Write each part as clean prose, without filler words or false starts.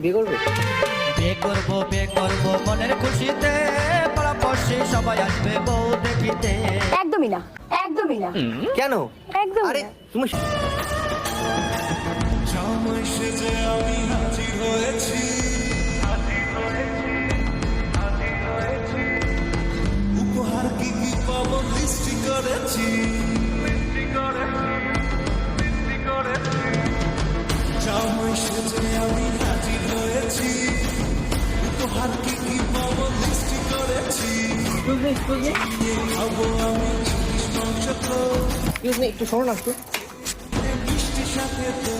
বিয়ে করবে? বিয়ে করবো মনের খুশিতে, পাড়াপড়শি সবাই আসবে বউ দেখিতে। একদমই না, একদমই না। কেন? একদম আরে তুমি জামাই সেজে আমি হাজির হয়েছি, উপহার কি কি পাবো লিস্টি করেছি, জামাই সেজে আমি হাজির হয়েছি, উপহার কি কি পাবো লিস্টি করেছি, খাবো আমি চিনিস মাংস একটু শোনো না একটু। মিষ্টির সাথে তো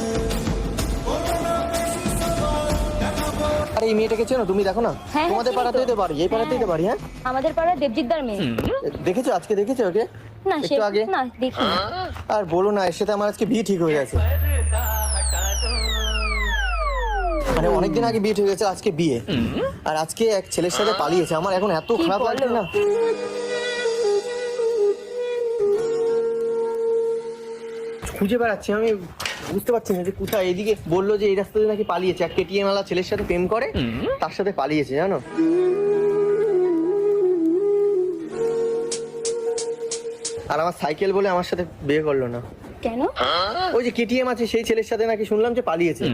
আরে এই মেয়েটাকে চেনো তুমি? দেখো না, হ্যাঁ, তোমাদের চিনি পাড়াতেই তো। তো বাড়ি, এই পাড়াতেই তো বাড়ি। হ্যাঁ, আমাদের পাড়ার দেবজিৎদার মেয়ে। দেখেছো আজকে? দেখেছো ওকে না সে একটু আগে? না দেখি না। আর বলো না, এর সাথে আমার আজকে বিয়ে ঠিক হয়ে গেছে। মানে অনেকদিন আগে বিয়ে ঠিক হয়ে গেছে, আজকে বিয়ে। আর আজকে এক ছেলের সাথে পালিয়েছে। আমার এখন এত কি খারাপ বলো? লাগছে না। খুঁজে বেড়াচ্ছি আমি, বুঝতে পারছি না যে কোথায়। এদিকে বললো যে এই রাস্তা দিয়ে নাকি পালিয়েছে, এক কেটিএম ওয়ালা ছেলের সাথে প্রেম করে, তার সাথে পালিয়েছে জানো। আর আমার সাইকেল বলে আমার সাথে বিয়ে করলো না। কেন? ওই যে কেটিএম আছে সেই ছেলের সাথে নাকি শুনলাম যে পালিয়েছে।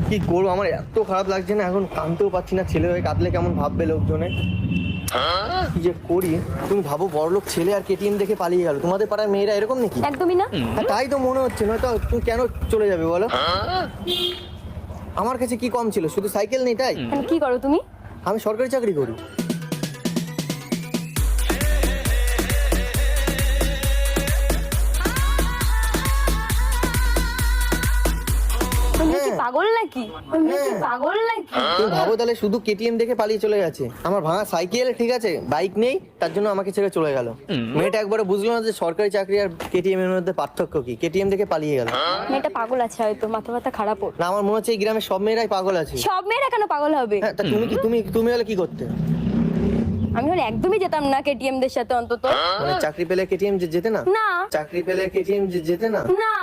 কি করবো, আমার এত খারাপ লাগছে না, এখন কাঁদতেও পারছি না। ছেলে হয়ে কাঁদলে কেমন ভাববে লোকজনে। কি যে করি। তুমি ভাবো, বড়লোক ছেলে আর কেটিএম দেখে পালিয়ে গেল। তোমাদের পাড়ার মেয়েরা এরকম নাকি? একদমই না। হ্যাঁ, তাই তো মনে হচ্ছে। নয়তো তুমি কেন চলে যাবে বলো? আমার কাছে কি কম ছিল? শুধু সাইকেল নেই তাই? কেন, কি করো তুমি? আমি সরকারি চাকরি করি। তুমি কি পাগল নাকি? তুমি কি পাগল নাকি? তুমি ভাবো তাহলে, শুধু কেটিএম দেখে পালিয়ে চলে গেছে। আমার ভাঙা সাইকেল, ঠিক আছে, বাইক নেই, তার জন্য আমাকে ছেড়ে চলে গেল। মেয়েটা একবারও বুঝলো না যে সরকারি চাকরি আর কেটিএম এর মধ্যে পার্থক্য কি। কেটিএম দেখে পালিয়ে গেল। মেয়েটা পাগল আছে হয়তো, মাথা ব্যথা খারাপ ওর। না, আমার মনে হচ্ছে এই গ্রামের সব মেয়েরাই পাগল আছে। সব মেয়েরা কেন পাগল হবে? হ্যাঁ, তা তুমি কি, তুমি হলে কি করতে? আমি হলে একদমই যেতাম না কেটিএম দের সাথে অন্তত। মানে চাকরি পেলে কেটিএম যেতে না? না চাকরি পেলে কেটিএম যেতে না? না।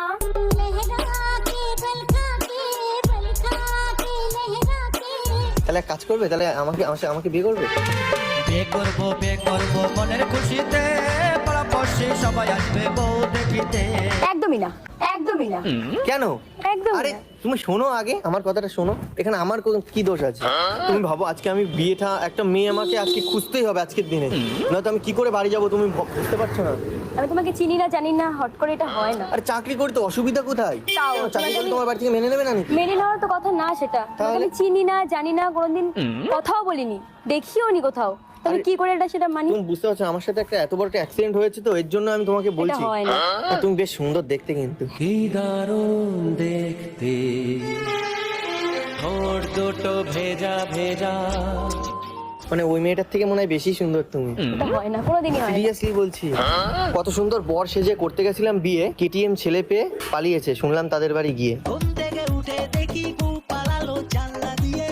তাহলে এক কাজ করবে, তাহলে আমাকে বিয়ে করবে? বিয়ে করবো মনের খুশিতে, পাড়াপড়শি সবাই আসবে বউ দেখিতে। একদমই না, একদমই না। কেন? একদমই আরে না। তুমি শোনো আগে, আমার কথাটা শোনো। এখানে আমার কি দোষ আছে? তুমি ভাবো, আজকে আমি বিয়েটা, একটা মেয়ে আমাকে আজকে খুঁজতেই হবে আজকের দিনে, নয়তো আমি কি করে বাড়ি যাবো? তুমি বুঝতে পারছো না? আমি তোমাকে চিনি না জানি না, হট করে এটা হয় না। আর চাকরি করতে অসুবিধা কোথায়? তাও, চাকরি করলে তোমাকে তোমার বাড়ি থেকে মেনে নেবে না নাকি? মেনে নেওয়ার তো কথা না সেটা। তাহলে? আমি চিনি না জানি না, কোনোদিন কথাও বলিনি, দেখিও নি কোথাও। তবে আরে, কি করে এটা সেটা মানি? তুমি বুঝতে পারছো, আমার সাথে একটা এত বড় একটা অ্যাক্সিডেন্ট হয়েছে, তো এর জন্য আমি তোমাকে বলছি। হয় না। আর তুমি বেশ সুন্দর দেখতে কিন্তু। কি দারুণ দেখতে, ঠোঁট দুটো ভেজা ভেজা। মানে ওই মেয়েটার থেকে মনে হয় বেশি সুন্দর তুমি। এটা হয় না, কোনোদিনই হয় না। সিরিয়াসলি বলছি। কত সুন্দর বর সেজে করতে গেছিলাম বিয়ে, কেটিএম ছেলে পেয়ে পালিয়েছে শুনলাম তাদের বাড়ি গিয়ে। ঘুম থেকে উঠে দেখি বউ পালালো জানলা দিয়ে।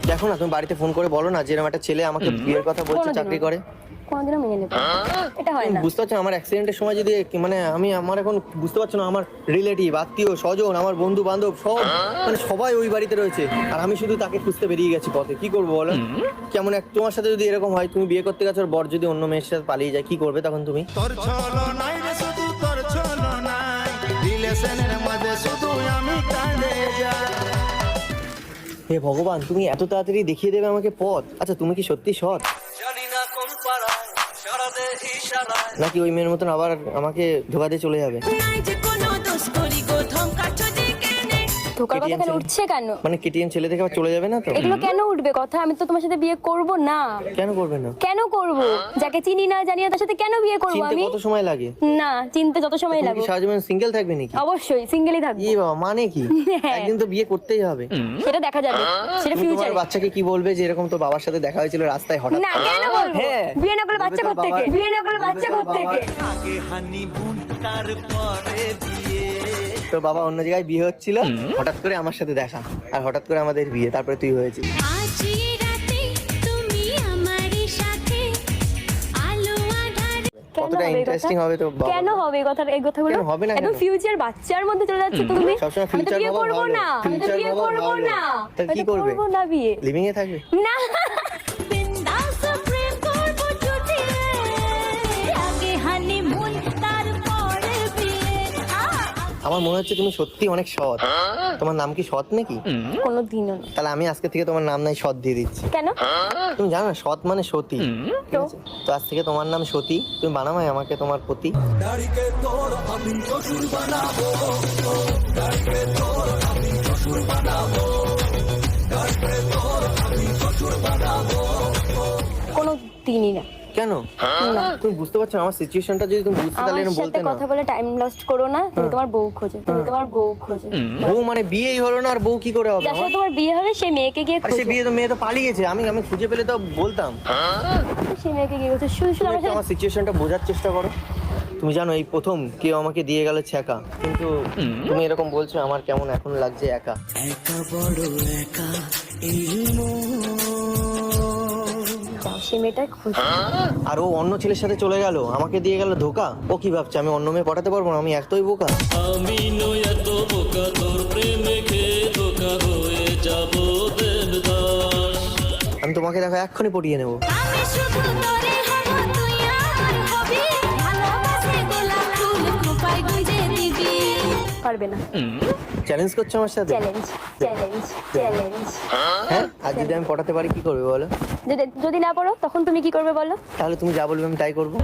দেখো না, তুমি বাড়িতে ফোন করে বলো না যে এরকম একটা ছেলে আমাকে বিয়ের কথা বলছে, কোনোদিনও চাকরি করে। কোনোদিনও মেনে নেবো না। এটা হয় তুমি না। বুঝতে পারছো, আমার অ্যাক্সিডেন্টের সময় যদি মানে আমার এখন বুঝতে পারছো না, আমার রিলেটিভ, আত্মীয় স্বজন, আমার বন্ধু বান্ধব সব, মানে সবাই ওই বাড়িতে রয়েছে, আর আমি শুধু তাকে খুঁজতে বেরিয়ে গেছি পথে। কি করবো বলো? কেমন তোমার সাথে যদি এরকম হয়, তুমি বিয়ে করতে গেছো, আর বর যদি অন্য মেয়ের সাথে পালিয়ে যায়, কি করবে তখন তুমি? তোর চলো নাই রে, শুধু তোর চলো নাই, রিলেশনের মাঝে শুধু আমি কাঁদে যাই। হে ভগবান, তুমি এত তাড়াতাড়ি দেখিয়ে দেবে আমাকে পথ। আচ্ছা, তুমি কি সত্যি সৎ, জানি না কোন পাড়ায়, সারা দেশ ইশারায়। নাকি ওই মেয়ের মতন আবার আমাকে ধোকা দিয়ে চলে যাবে? ধোকার কথা KTM কেন ছেলে। উঠছে কেন? মানে কেটিএম ছেলে থেকে আবার চলে যাবে না তো? এগুলো কেন উঠবে কথা? আমি তো তোমার সাথে বিয়ে করব না। কেন করবে না? কেন করব? যাকে চিনি না জানি না তার সাথে কেন বিয়ে করব চিনতে আমি? কত সময় লাগে? না, চিনতে যত সময় তুমি কি লাগে। সারা জীবন সিঙ্গেল থাকবে নাকি? অবশ্যই সিঙ্গেলই থাকবো। ই বাবা, মানে কি? হ্যাঁ। একদিন তো বিয়ে করতেই হবে। সেটা দেখা যাবে, সেটা তুমি তোমার ফিউচারে। বাচ্চাকে কি বলবে যে এরকম তো বাবার সাথে দেখা হয়েছিল রাস্তায় হঠাৎ? না, কেন বলবো? হ্যাঁ। বিয়ে না করলে বাচ্চা বলবে তোর কোত্থেকে? বাবা- বিয়ে না করলে বাচ্চা কোত্থেকে? আগে হানিমুন, তারপরে বিয়ে। তোর বাবা অন্য জায়গায় বিয়ে হচ্ছিল, হঠাৎ করে আমার সাথে দেখা, আর হঠাৎ করে আমাদের বিয়ে, তারপরে তুই হয়েছিস। কেন কতটা হবে এই কথা? ইন্টারেস্টিং হবে তো বাবা। কেন হবে এই কথাগুলো? কেন হবে না, একদম কেন? ফিউচার বাচ্চার মধ্যে চলে যাচ্ছে তো তুমি। সবসময় আমি তো future বিয়ে ভাবা করবো ভালো। না, আমি তো Future বিয়ে ভাবা করবো ভালো। না, তাহলে আমি কি তো করবে? করবো না বিয়ে। লিভিং এ থাকবে? না বিন্দাস প্রেম করবো যদি আগে হানিমুন তারপরে বিয়ে আমার মনে হচ্ছে তুমি সত্যি অনেক সৎ। তোমার নাম কি সৎ নাকি? কোনোদিনও না। তাহলে আমি আজকে থেকে তোমার নাম নাই সৎ দিয়ে দিচ্ছি। কেন? তুমি জানো না সৎ মানে সতী, ঠিক আছে? তো আজ থেকে তোমার নাম সতী, তুমি বানামাই আমাকে তোমার প্রতি। দাড়িকে তোর আমি শ্বশুর বানাবো, দাড়িকে তোর আমি শ্বশুর বানাবো, দাড়িকে তোর আমি শ্বশুর বানাবো। কোনো দিনই না। কেন? তুমি বুঝতে পারছো না আমার সিচুয়েশনটা? যদি তুমি বুঝতে তাহলে আমার এরকম বলতে সাথে না। কথা বলে টাইম লস্ট করো না। তুমি তোমার বউ খোঁজো, তুমি তোমার বউ খোঁজো। বউ মানে বিয়েই হলো না, আর বউ কি করে হবে যার আমার? সাথে তোমার বিয়ে হবে সেই মেয়েকে গিয়ে আরে সে খোঁজো। বিয়ে তো মেয়ে তো পালিয়ে গেছে, আমি খুঁজে পেলে তো বলতাম। সেই মেয়েকে গিয়ে খোঁজো। শুধু শুধু তুমি আমার একটু সাথে আমার সিচুয়েশনটা বোঝার চেষ্টা করো। তুমি জানো এই প্রথম কেউ আমাকে দিয়ে গেল ছ্যাঁকা, কিন্তু তুমি এরকম বলছো আমার কেমন এখন লাগছে একা। একা বড় একা এই যাও, সেই মেয়েটাই খোঁজো। আর ও অন্য ছেলের সাথে চলে গেল, আমাকে দিয়ে গেল ধোকা। ও কি ভাবছে আমি অন্য মেয়ে পটাতে পারবো না? আমি এতই বোকা? আমি নই এত বোকা, তোর প্রেমে খেয়ে ধোকা হয়ে যাব দেবদাস। আমি তোমাকে দেখো এক্ষুনি পটিয়ে নেবো। আমি শুধু তোরে হব, তুই আমার হবি, ভালোবাসে গোলাপ ফুল খোপায় গুঁজে দিবি। পারবে না। চ্যালেঞ্জ করছো আমার সাথে? Challenge, challenge, challenge. হ্যাঁ, আর যদি আমি পটাতে পারি কি করবে বলো? যদি না পারো তখন তুমি কি করবে বলো? তাহলে তুমি যা বলবে আমি তাই করবো।